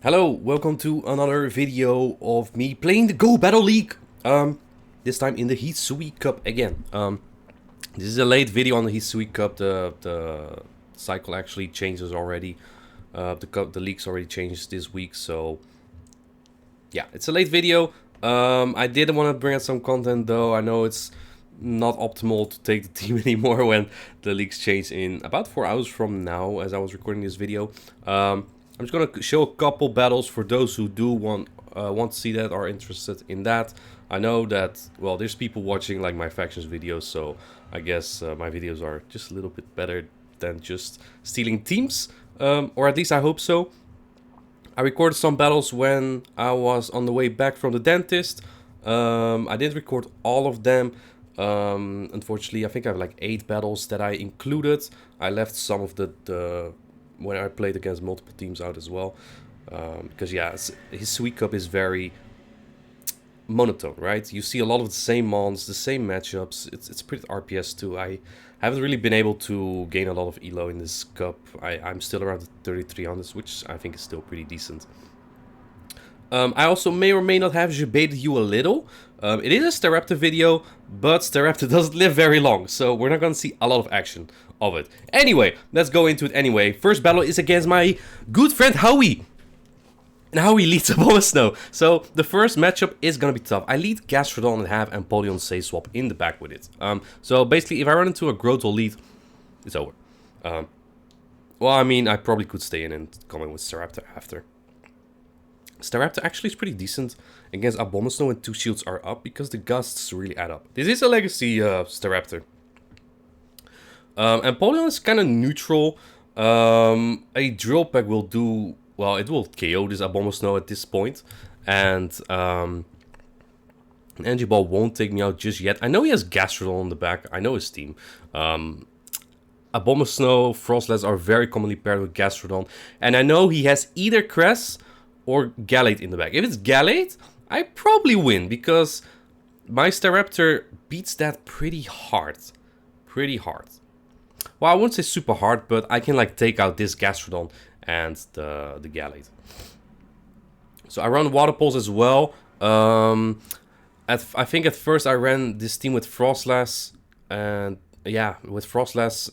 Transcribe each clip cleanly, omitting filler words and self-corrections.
Hello, welcome to another video of me playing the Go Battle League. This time in the Hisui Cup again. This is a late video on the Hisui Cup. The cycle actually changes already. The league's already changed this week, so yeah, it's a late video. I did want to bring out some content though. I know it's not optimal to take the team anymore when the leagues change in about 4 hours from now, as I was recording this video. I'm just gonna show a couple battles for those who do want to see that, are interested in that. I know that, well, there's people watching like my factions videos, so I guess my videos are just a little bit better than just stealing teams, or at least I hope so. I recorded some battles when I was on the way back from the dentist. I didn't record all of them. Unfortunately, I think I have like 8 battles that I included. I left some of the when I played against multiple teams out as well. Because yeah, his Sweet Cup is very monotone, right? You see a lot of the same mons, the same matchups. It's pretty RPS too. I haven't really been able to gain a lot of elo in this cup. I'm still around the 3300s, which I think is still pretty decent. I also may or may not have debated you a little. It is a Staraptor video, but Staraptor doesn't live very long, so we're not going to see a lot of action of it. Anyway, let's go into it anyway. First battle is against my good friend Howie. And Howie leads Abomasnow. So the first matchup is going to be tough. I lead Gastrodon and have Empoleon say swap in the back with it. So basically, if I run into a Growth lead, it's over. Well, I mean, I probably could stay in and come in with Staraptor after. Staraptor actually is pretty decent against Abomasnow when 2 shields are up, because the gusts really add up. This is a legacy Staraptor. Empoleon is kind of neutral. A drill pack will do, well, it will KO this Abomasnow at this point. And an Energy Ball won't take me out just yet. I know he has Gastrodon on the back. I know his team. Abomasnow, Froslass are very commonly paired with Gastrodon. And I know he has either Cress or Gallade in the back. If it's Gallade, I probably win, because my Staraptor beats that pretty hard. Pretty hard. Well, I wouldn't say super hard, but I can like take out this Gastrodon and the Gallade. So I run Water Pulse as well. I think at first I ran this team with Froslass, and yeah, with Froslass,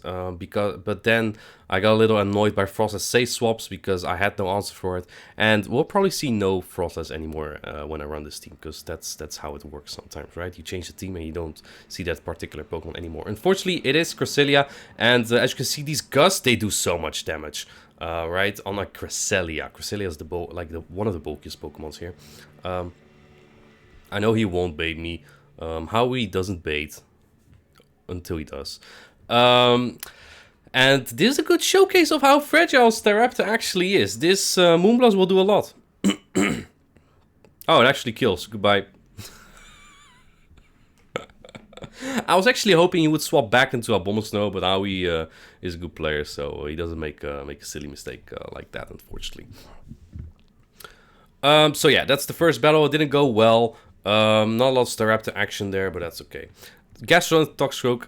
but then I got a little annoyed by Froslass say swaps because I had no answer for it, and we'll probably see no Froslass anymore when I run this team, because that's how it works sometimes, right? You change the team and you don't see that particular Pokemon anymore. Unfortunately, it is Cresselia, and as you can see, these Gusts, they do so much damage, right? Unlike Cresselia. Cresselia is one of the bulkiest Pokemons here. I know he won't bait me. Howie doesn't bait until he does. And this is a good showcase of how fragile Staraptor actually is. This Moonblast will do a lot. Oh, it actually kills. Goodbye. I was actually hoping he would swap back into Abomasnow, but Howie is a good player, so he doesn't make a silly mistake like that, unfortunately. So yeah, that's the first battle. It didn't go well. Not a lot of Staraptor action there, but that's okay. Gastrodon, Toxstroke.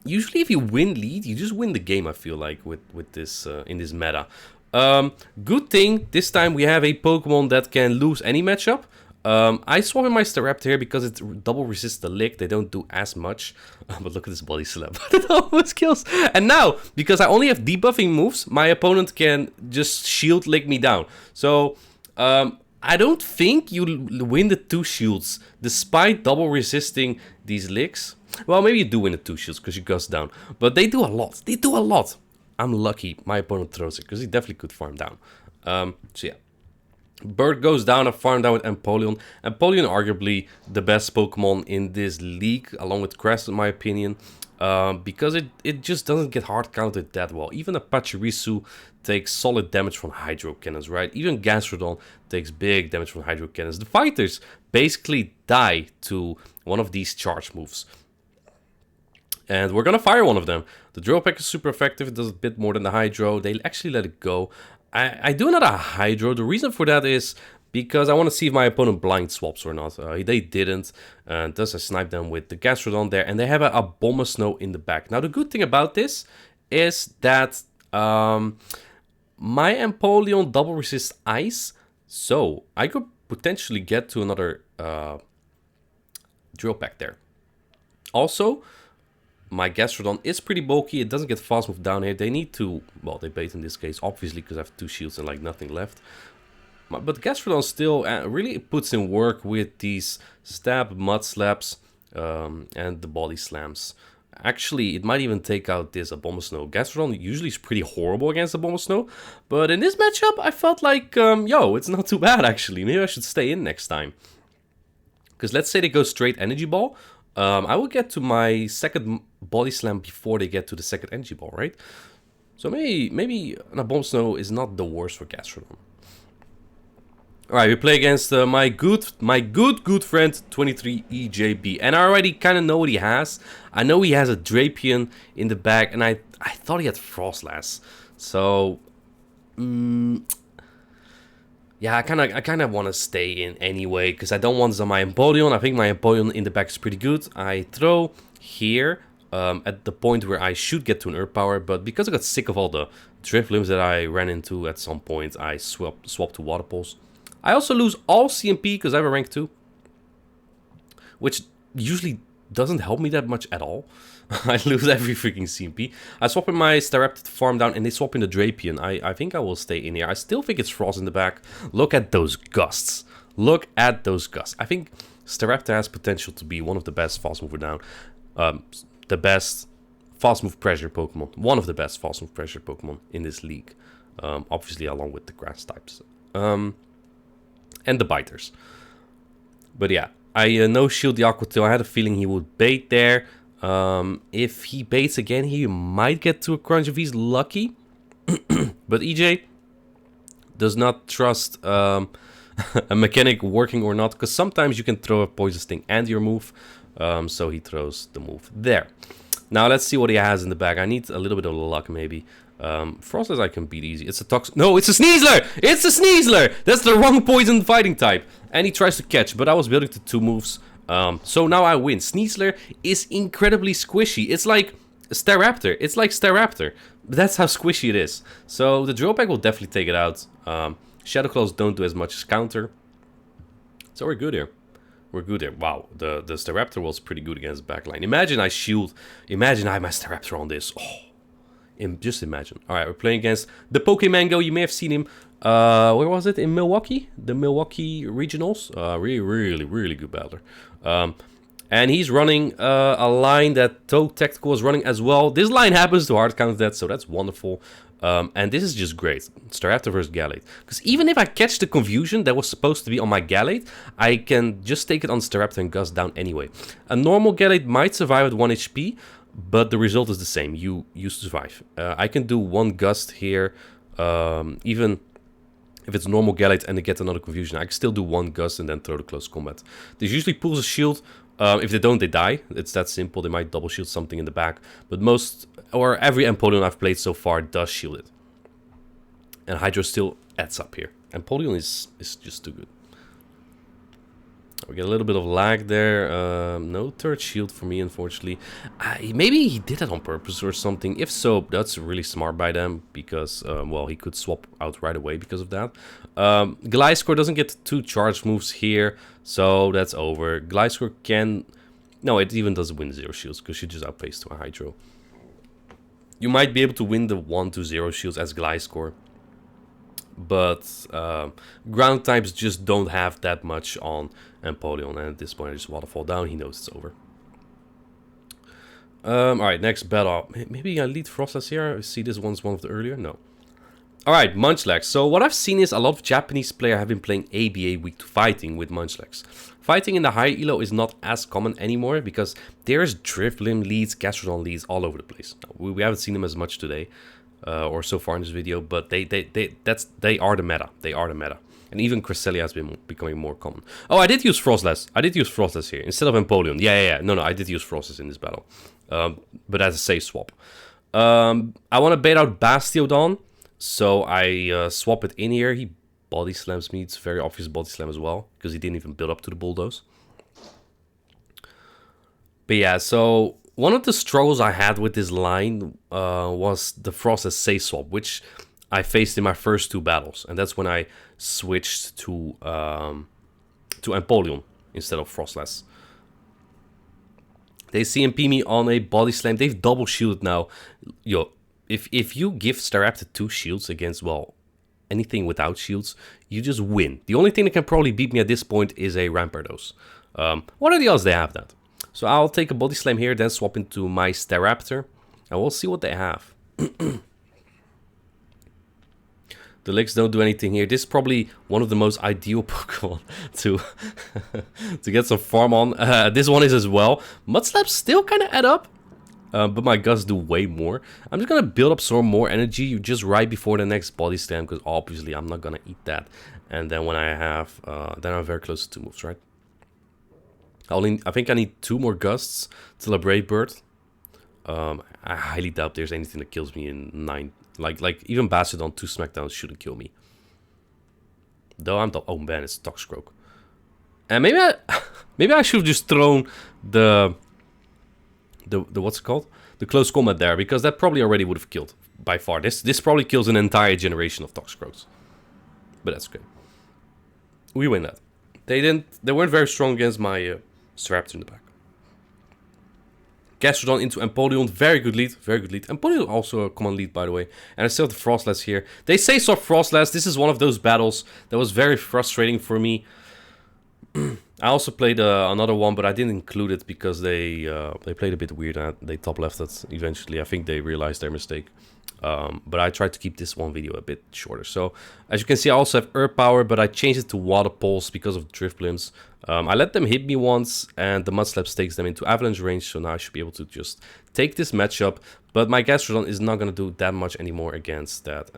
Usually if you win lead, you just win the game, I feel like, with this in this meta. Good thing, this time we have a Pokemon that can lose any matchup. I swap in my Staraptor here because it double resists the lick. They don't do as much. But look at this body slam. It almost kills. And now, because I only have debuffing moves, my opponent can just shield lick me down. So, I don't think you win the 2 shields despite double resisting these licks. Well, maybe you do win the 2 shields because you gust down. But they do a lot. They do a lot. I'm lucky my opponent throws it, because he definitely could farm down. So yeah. Bird goes down, I farm down with Empoleon. Empoleon arguably the best Pokemon in this league, along with Crest in my opinion. Because it just doesn't get hard counted that well. Even a Pachirisu takes solid damage from Hydro Cannons, right? Even Gastrodon takes big damage from Hydro Cannons. The fighters basically die to one of these charge moves. And we're gonna fire one of them. The Drill Peck is super effective. It does a bit more than the Hydro. They actually let it go. I do another Hydro. The reason for that is because I want to see if my opponent blind swaps or not. They didn't, and thus I sniped them with the Gastrodon there, and they have a Abomasnow in the back. Now the good thing about this is that my Empoleon double resist ice, so I could potentially get to another drill pack there. Also, my Gastrodon is pretty bulky. It doesn't get fast move down here. They need to, well, they bait in this case, obviously, because I have 2 shields and like nothing left. But Gastrodon still really puts in work with these stab, mud slaps, and the body slams. Actually, it might even take out this Abomasnow. Gastrodon usually is pretty horrible against Abomasnow, but in this matchup, I felt like, yo, it's not too bad actually. Maybe I should stay in next time. Because let's say they go straight Energy Ball. I will get to my second Body Slam before they get to the second Energy Ball, right? So maybe an Abomasnow is not the worst for Gastrodon. Alright, we play against my good friend 23 EJB. And I already kind of know what he has. I know he has a Drapion in the back, and I thought he had Froslass. So, yeah, I kind of want to stay in anyway, because I don't want this on my Empoleon. I think my Empoleon in the back is pretty good. I throw here at the point where I should get to an Earth Power, but because I got sick of all the Driftblims that I ran into at some point, I swapped to Water Pulse. I also lose all CMP because I have a rank 2, which usually doesn't help me that much at all. I lose every freaking CMP. I swap in my Staraptor to farm down, and they swap in the Drapion. I think I will stay in here. I still think it's Frost in the back. Look at those gusts. Look at those gusts. I think Staraptor has potential to be one of the best fast mover down. The best fast move pressure Pokemon. One of the best fast move pressure Pokemon in this league. Obviously along with the grass types. And the biters. But yeah, I no-shield the Aqua Tail. I had a feeling he would bait there. If he baits again, he might get to a crunch if he's lucky. But EJ does not trust a mechanic working or not, because sometimes you can throw a Poison Sting and your move. So he throws the move there. Now let's see what he has in the bag. I need a little bit of luck maybe. Froslass I can beat easy. It's a Toxic. No, it's a Sneasler! It's a Sneasler! That's the wrong poison fighting type. And he tries to catch, but I was building to 2 moves. So now I win. Sneasler is incredibly squishy. It's like Staraptor. It's like Staraptor. That's how squishy it is. So the drill pack will definitely take it out. Shadow Claws don't do as much as counter. So we're good here. We're good here. Wow, the Staraptor was pretty good against backline. Imagine I shield. Imagine I have my Staraptor on this. Oh. Just imagine. Alright, we're playing against the Pokemango. You may have seen him. Where was it? In Milwaukee? The Milwaukee Regionals. Really good battler. And he's running a line that Toe Tactical is running as well. This line happens to hard counter that, so that's wonderful. And this is just great. Staraptor versus Gallade. Because even if I catch the confusion that was supposed to be on my Gallade, I can just take it on Staraptor and Gust down anyway. A normal Gallade might survive at 1 HP. But the result is the same. You survive. I can do 1 Gust here. Even if it's normal Gallade and they get another confusion, I can still do 1 Gust and then throw the close combat. This usually pulls a shield. If they don't, they die. It's that simple. They might double shield something in the back. But most, or every Empoleon I've played so far does shield it. And Hydro still adds up here. Empoleon is just too good. We get a little bit of lag there. No third shield for me, unfortunately. Maybe he did it on purpose or something. If so, that's really smart by them. Because, well, he could swap out right away because of that. Gliscor doesn't get 2 charge moves here. So that's over. Gliscor can... No, it even doesn't win 0 shields. Because she just outpaced to a Hydro. You might be able to win the 1-0 shields as Gliscor. But ground types just don't have that much on Empoleon, and at this point I just waterfall down. He knows it's over. Alright, next battle. Maybe I lead Froslass here. I see this one's one of the earlier. No. Alright, Munchlax. So what I've seen is a lot of Japanese players have been playing ABA week to fighting with Munchlax. Fighting in the high elo is not as common anymore because there's Driftblim leads, Gastrodon leads all over the place. We haven't seen them as much today. Or so far in this video, but they are the meta. They are the meta. And even Cresselia has been becoming more common. Oh, I did use Froslass. I did use Froslass here instead of Empoleon. Yeah. No, I did use Froslass in this battle. But as a safe swap. I want to bait out Bastiodon, so I swap it in here. He body slams me. It's very obvious body slam as well, because he didn't even build up to the Bulldoze. But yeah, so... One of the struggles I had with this line was the Froslass safe swap, which I faced in my first 2 battles, and that's when I switched to Empoleon instead of Froslass. They CMP me on a body slam. They've double shielded now. Yo, if you give Staraptor 2 shields against, well, anything without shields, you just win. The only thing that can probably beat me at this point is a Rampardos. What are the odds they have that? So I'll take a body slam here, then swap into my Staraptor, and we'll see what they have. The legs don't do anything here. This is probably one of the most ideal Pokemon to to get some farm on. This one is as well. Mudslaps still kind of add up, but my gusts do way more. I'm just going to build up some more energy just right before the next body slam, because obviously I'm not going to eat that. And then when I have, then I'm very close to 2 moves, right? I think I need 2 more gusts till a Brave Bird. I highly doubt there's anything that kills me in 9. Like even Bastiodon 2 Smackdowns shouldn't kill me. Though I'm oh man, it's Toxicroak. And maybe I should have just thrown the what's it called? The close combat there, because that probably already would have killed by far. This probably kills an entire generation of Toxicroaks. But that's okay. We win that. They weren't very strong against my Staraptor in the back. Gastrodon into Empoleon, very good lead, very good lead. Empoleon also a common lead, by the way. And I still have the Froslass here. They say swap Froslass. This is one of those battles that was very frustrating for me. I also played another one, but I didn't include it because they played a bit weird and they top left it eventually. I think they realized their mistake. But I tried to keep this one video a bit shorter. So, as you can see, I also have Earth Power, but I changed it to Water Pulse because of Driftblims. I let them hit me once, and the Mudslap takes them into Avalanche range, so now I should be able to just take this matchup. But my Gastrodon is not going to do that much anymore against that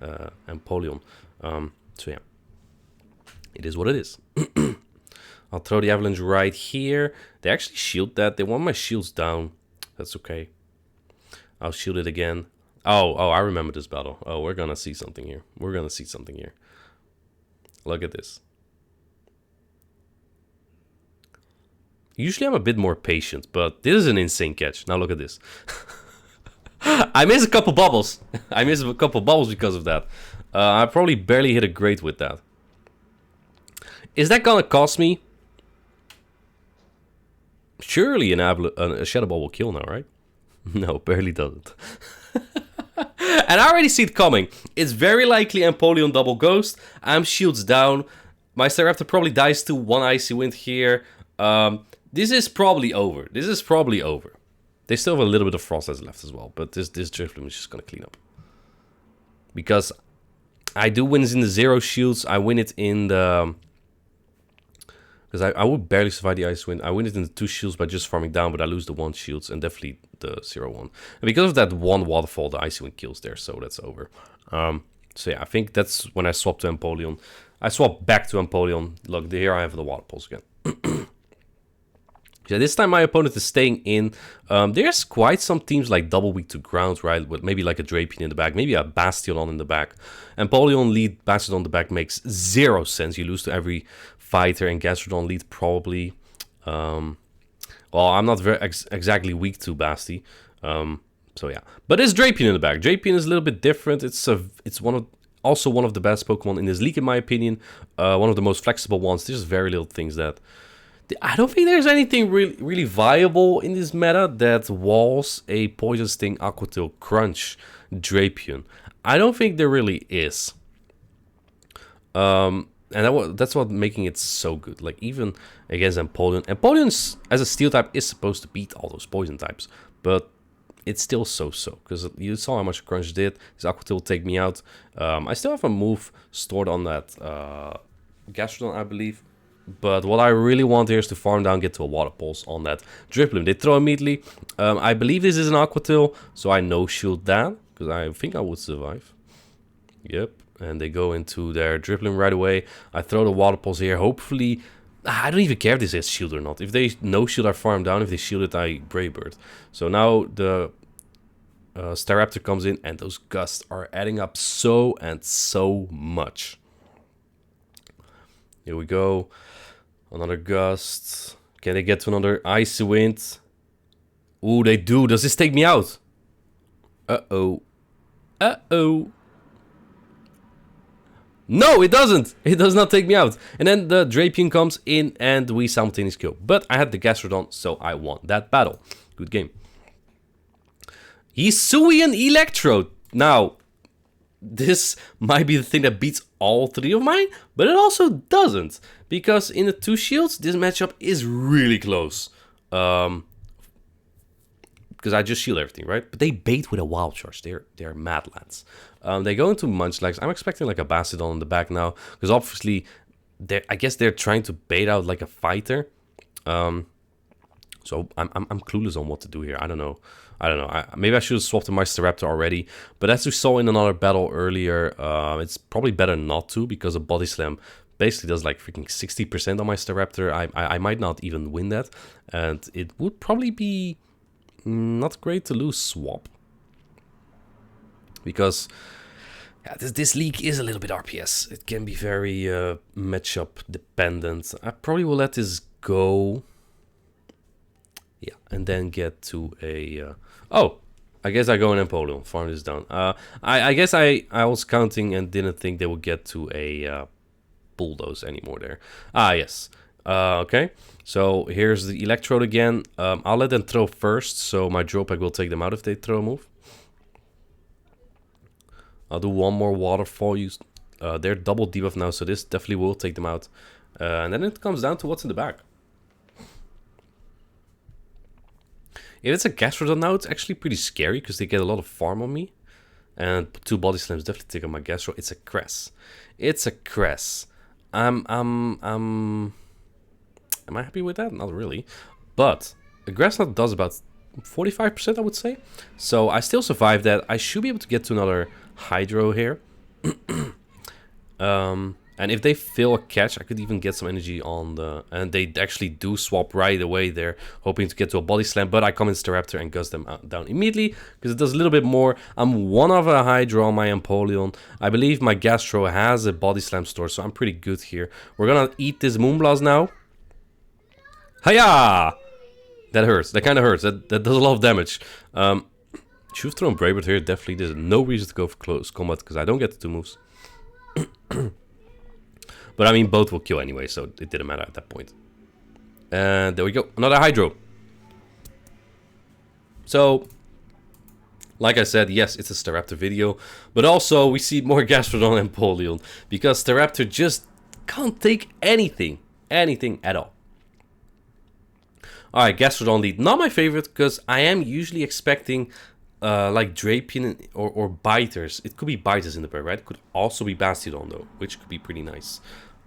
Empoleon. So yeah, it is what it is. I'll throw the Avalanche right here. They actually shield that. They want my shields down. That's okay. I'll shield it again. Oh, I remember this battle. Oh, we're gonna see something here. We're gonna see something here. Look at this. Usually I'm a bit more patient, but this is an insane catch. Now look at this. I missed a couple bubbles. I missed a couple bubbles because of that. I probably barely hit a great with that. Is that gonna cost me? Surely a Shadow Ball will kill now, right? No, barely doesn't. And I already see it coming. It's very likely Empoleon double ghost. I'm shields down. My Staraptor probably dies to 1 Icy Wind here. This is probably over. This is probably over. They still have a little bit of Froslass left as well, but this Driftblim is just gonna clean up. Because I do win it in the 0 shields. I win it in the... Because I would barely survive the Ice Wind. I win it in the 2 shields by just farming down, but I lose the 1 shields and definitely the 0-1. And because of that 1 waterfall, the Icy Wind kills there, so that's over. So yeah, I think that's when I swap to Empoleon. I swap back to Empoleon. Look, here I have the water pulse again. Yeah, this time my opponent is staying in. There's quite some teams like double weak to ground, right? With maybe like a Drapion in the back, maybe a Bastiodon in the back. Empoleon lead, Bastiodon in the back makes 0 sense. You lose to every fighter, and Gastrodon lead probably. Well, I'm not very exactly weak to Basti. So yeah, but it's Drapion in the back. Drapion is a little bit different. It's also one of the best Pokemon in this league, in my opinion. One of the most flexible ones. There's very little things that. I don't think there's anything really viable in this meta that walls a Poison Sting, Aqua Tail, Crunch, Drapion. I don't think there really is. And that's what making it so good. Like even against Empoleon. Empoleon as a Steel type is supposed to beat all those Poison types, but it's still so-so. Because you saw how much Crunch did. This Aqua Tail will take me out. I still have a move stored on that Gastrodon, I believe. But what I really want here is to farm down, get to a Water Pulse on that Driftblim. They throw immediately. I believe this is an Aqua Tail, so I no-shield that, because I think I would survive. Yep, and they go into their Driftblim right away. I throw the Water Pulse here. Hopefully, I don't even care if this is shield or not. If they no-shield, I farm down. If they shield it, I Brave Bird. So now the Staraptor comes in, and those gusts are adding up so much. Here we go. Another gust. Can they get to another Icy Wind? Ooh, they do. Does this take me out? Uh-oh. Uh-oh. No, it doesn't. It does not take me out. And then the Drapion comes in and we simultaneously kill. But I had the Gastrodon, so I won that battle. Good game. Hisuian Electrode. Now, this might be the thing that beats all three of mine, but it also doesn't. Because in the 2 shields, this matchup is really close. Because I just shield everything, right? But they bait with a Wild Charge. They're mad lads. They go into Munchlax. I'm expecting like a Bastiodon in the back now. Because obviously, I guess they're trying to bait out like a fighter. So I'm clueless on what to do here. I don't know. Maybe I should have swapped to my Staraptor already. But as we saw in another battle earlier, it's probably better not to. Because a Body Slam basically does like freaking 60% on my Staraptor. I might not even win that. And it would probably be not great to lose swap. Because yeah, this league is a little bit RPS. It can be very matchup dependent. I probably will let this go. Yeah, and then get to a... oh, I guess I go in Empoleon. Farm this down. I guess I was counting and didn't think they would get to a Bulldoze anymore there. Ah, yes. Okay, so here's the Electrode again. I'll let them throw first, so my Dropback will take them out if they throw a move. I'll do one more Waterfall use. They're double debuff now, so this definitely will take them out. And then it comes down to what's in the back. If it's a Gastrodon now, it's actually pretty scary because they get a lot of farm on me. And 2 Body Slams definitely take on my Gastro. It's a Cress. It's a Cress. Am I happy with that? Not really. But a Grass Knot does about 45%, I would say. So I still survive that. I should be able to get to another Hydro here. And if they fail a catch, I could even get some energy on the... And they actually do swap right away there, hoping to get to a Body Slam. But I come in Staraptor and gust them down immediately, because it does a little bit more. I'm one of a Hydro on my Empoleon. I believe my Gastro has a Body Slam store, so I'm pretty good here. We're gonna eat this Moonblast now. Hiya! That hurts. That kind of hurts. That does a lot of damage. Should have thrown Braybird here. Definitely, there's no reason to go for close combat, because I don't get the 2 moves. But I mean, both will kill anyway, so it didn't matter at that point. And there we go. Another Hydro. So, like I said, yes, it's a Staraptor video. But also, we see more Gastrodon and Empoleon. Because Staraptor just can't take anything. Anything at all. Alright, Gastrodon lead. Not my favorite, because I am usually expecting... like Drapion or Biters. It could be Biters in the back, right? It could also be Bastiodon though, which could be pretty nice.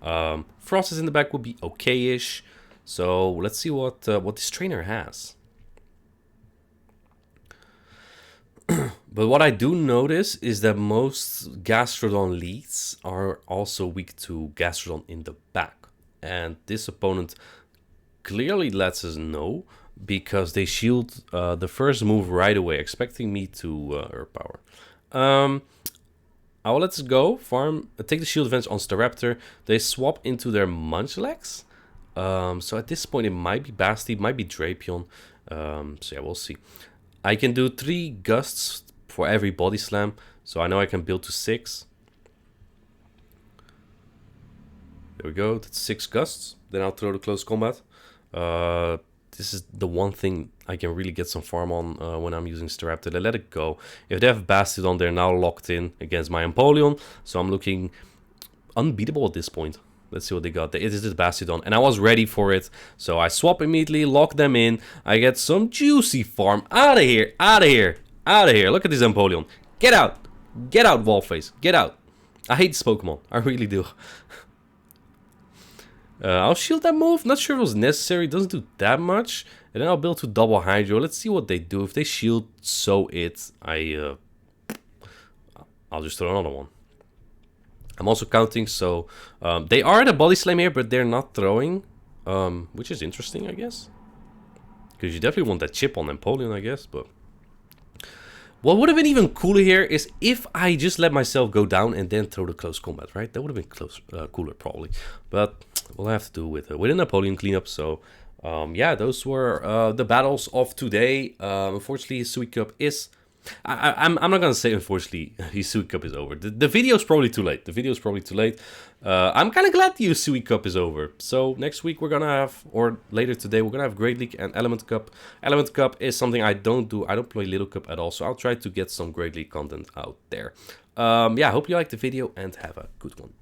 Froslass in the back would be okay-ish. So let's see what this trainer has. But what I do notice is that most Gastrodon leads are also weak to Gastrodon in the back. And this opponent clearly lets us know, because they shield the first move right away, expecting me to Earth Power. I will let this go. Farm, take the shield advantage on Staraptor. They swap into their Munchlax. So at this point, it might be Basti, might be Drapion. So yeah, we'll see. I can do 3 gusts for every Body Slam, so I know I can build to 6. There we go. That's 6 gusts. Then I'll throw the close combat. This is the one thing I can really get some farm on when I'm using Staraptor. They let it go. If they have Bastiodon, they're now locked in against my Empoleon. So I'm looking unbeatable at this point. Let's see what they got. It is the Bastiodon, and I was ready for it. So I swap immediately, lock them in. I get some juicy farm. Out of here, out of here, out of here. Look at this Empoleon. Get out. Get out, Wallface. Get out. I hate this Pokemon. I really do. I'll shield that move. Not sure if it was necessary. It doesn't do that much. And then I'll build to double Hydro. Let's see what they do. If they shield, so I'll just throw another one. I'm also counting, so they are at a Body Slam here, but they're not throwing, which is interesting, I guess. Because you definitely want that chip on Empoleon, I guess. But what would have been even cooler here is if I just let myself go down and then throw the close combat, right? That would have been cooler, probably. But we'll have to do with an Empoleon cleanup. So, yeah, those were the battles of today. Unfortunately, Hisui Cup is I'm not gonna say, unfortunately, Hisui Cup is over. The video's probably too late. I'm kind of glad the Hisui Cup is over. So next week we're gonna have, or later today, we're gonna have Great League and Element Cup. Element Cup is something I don't do. I don't play Little Cup at all, so I'll try to get some Great League content out there. Yeah, I hope you liked the video and have a good one.